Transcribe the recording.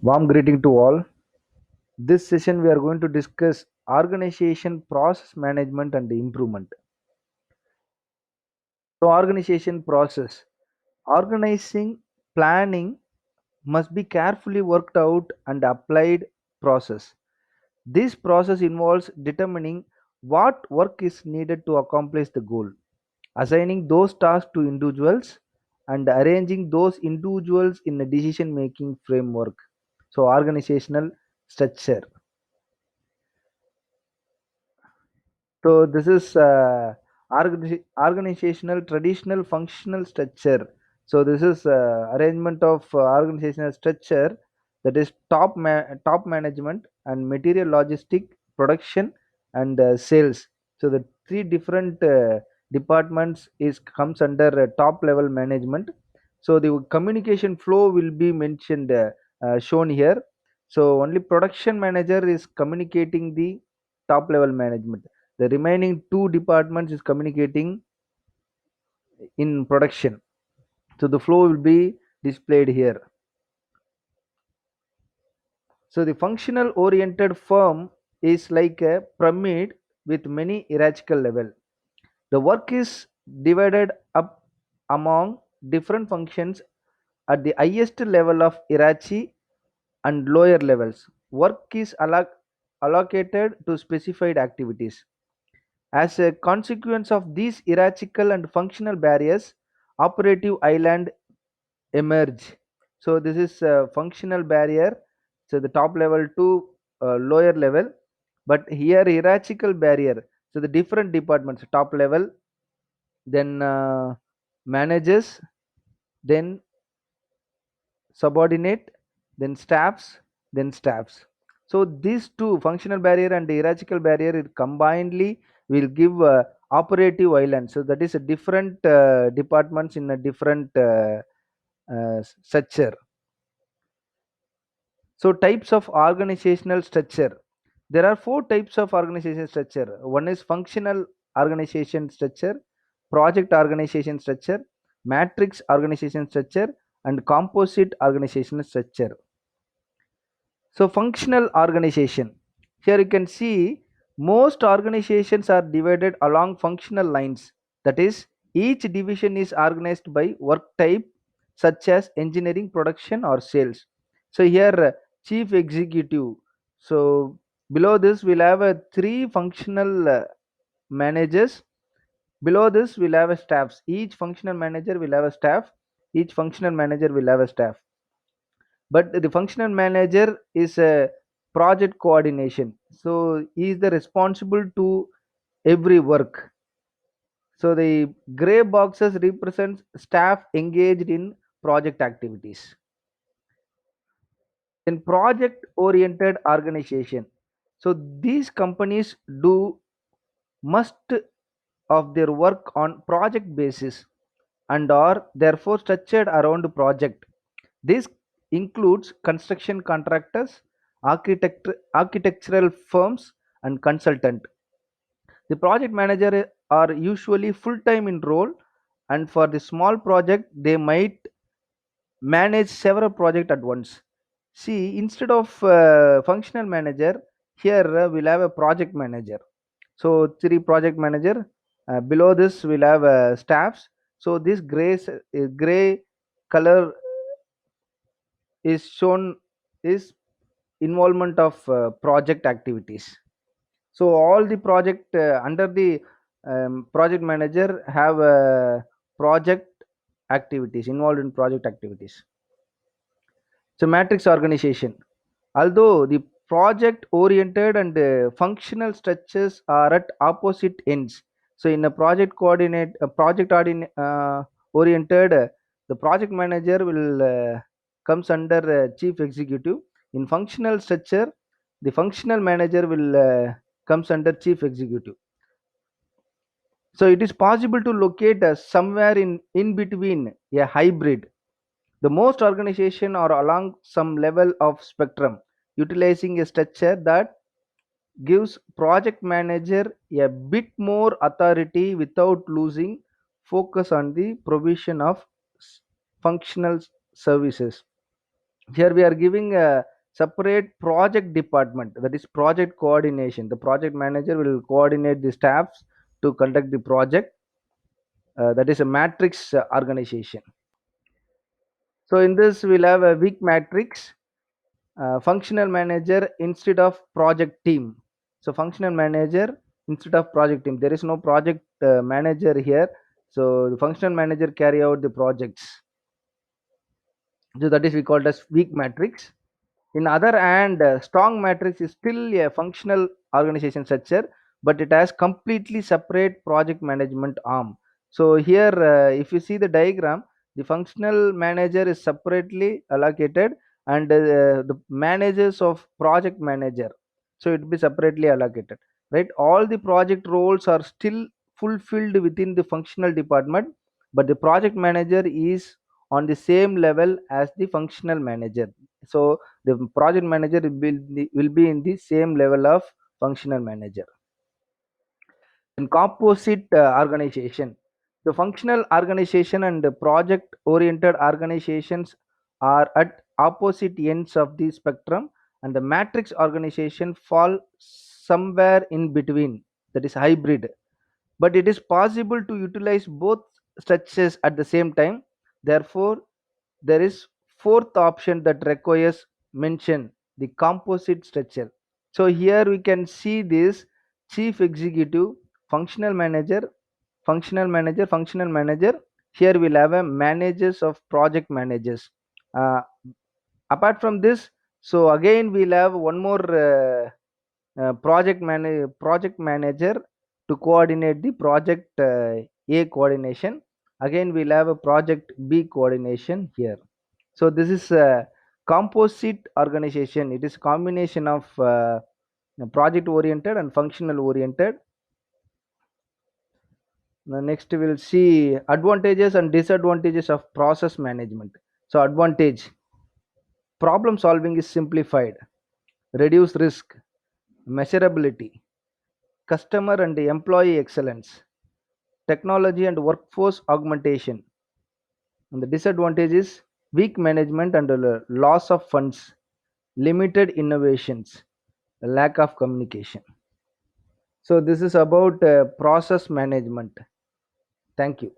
Warm greeting to all. This session we are going to discuss organization process management and improvement. So organization process. Organizing, planning must be carefully worked out and applied process. This process involves determining what work is needed to accomplish the goal, assigning those tasks to individuals and arranging those individuals in a decision making framework. So organizational structure. So this is organizational traditional functional structure. So this is arrangement of organizational structure, that is top management and material logistic production and sales. So the three different departments is comes under top level management. So the communication flow will be mentioned shown here. So only production manager is communicating the top level management, the remaining two departments is communicating in production. So the flow will be displayed here. So the functional oriented firm is like a pyramid with many hierarchical level. The work is divided up among different functions at the highest level of hierarchy and lower levels. Work is allocated to specified activities. As a consequence of these hierarchical and functional barriers, operative island emerge. So this is a functional barrier. So the top level to lower level, but here hierarchical barrier. So the different departments, top level, then managers, then subordinate, then staffs. So these two, functional barrier and hierarchical barrier, it combinedly will give operative island. So that is a different departments in a different structure. So types of organizational structure. There are four types of organization structure. One is functional organization structure, project organization structure, matrix organization structure, and composite organizational structure. So functional organization. Here you can see most organizations are divided along functional lines. That is, each division is organized by work type such as engineering, production or sales. So here chief executive. So below this we'll have a three functional managers. Below this we'll have a staffs. Each functional manager will have a staff. Each functional manager will have a staff, but the functional manager is a project coordination, so he is the responsible to every work. So the gray boxes represents staff engaged in project activities. Then project oriented organization, so these companies do most of their work on project basis and are therefore structured around project. This includes construction contractors, architectural firms, and consultant. The project manager are usually full time in role, and for the small project, they might manage several projects at once. See, instead of functional manager, here we'll have a project manager. So three project manager. Below this, we'll have staffs. So this gray color is shown is involvement of project activities. So all the project under the project manager have project activities, involved in project activities. So matrix organization, although the project oriented and functional structures are at opposite ends. So in a oriented, the project manager will comes under chief executive. In functional structure, the functional manager will comes under chief executive. So it is possible to locate somewhere in between, a hybrid. The most organization are along some level of spectrum, utilizing a structure that gives project manager a bit more authority without losing focus on the provision of functional services. Here we are giving a separate project department, that is project coordination. The project manager will coordinate the staffs to conduct the project. That is a matrix organization. So in this we'll have a weak matrix, functional manager instead of project team. So functional manager instead of project team. There is no project manager here. So the functional manager carry out the projects. So that is we called as weak matrix. In other hand, strong matrix is still a functional organization structure, but it has completely separate project management arm. So here, if you see the diagram, the functional manager is separately allocated, and the managers of project manager. So it be separately allocated, right? All the project roles are still fulfilled within the functional department, but the project manager is on the same level as the functional manager. So the project manager will be in the same level of functional manager. In composite organization, the functional organization and the project oriented organizations are at opposite ends of the spectrum, and the matrix organization fall somewhere in between, that is hybrid. But it is possible to utilize both structures at the same time. Therefore, there is fourth option that requires mention, the composite structure. So here we can see this chief executive, functional manager, functional manager. Here we'll have a managers of project managers. Uh, Apart from this, so again we'll have one more project manager to coordinate the project A coordination. Again we'll have a project B coordination here. So this is a composite organization. It is combination of project oriented and functional oriented. Now next we'll see advantages and disadvantages of process management. So advantage: problem solving is simplified, reduce risk, measurability, customer and employee excellence, technology and workforce augmentation. And the disadvantage is weak management and loss of funds, limited innovations, lack of communication. So this is about process management. Thank you.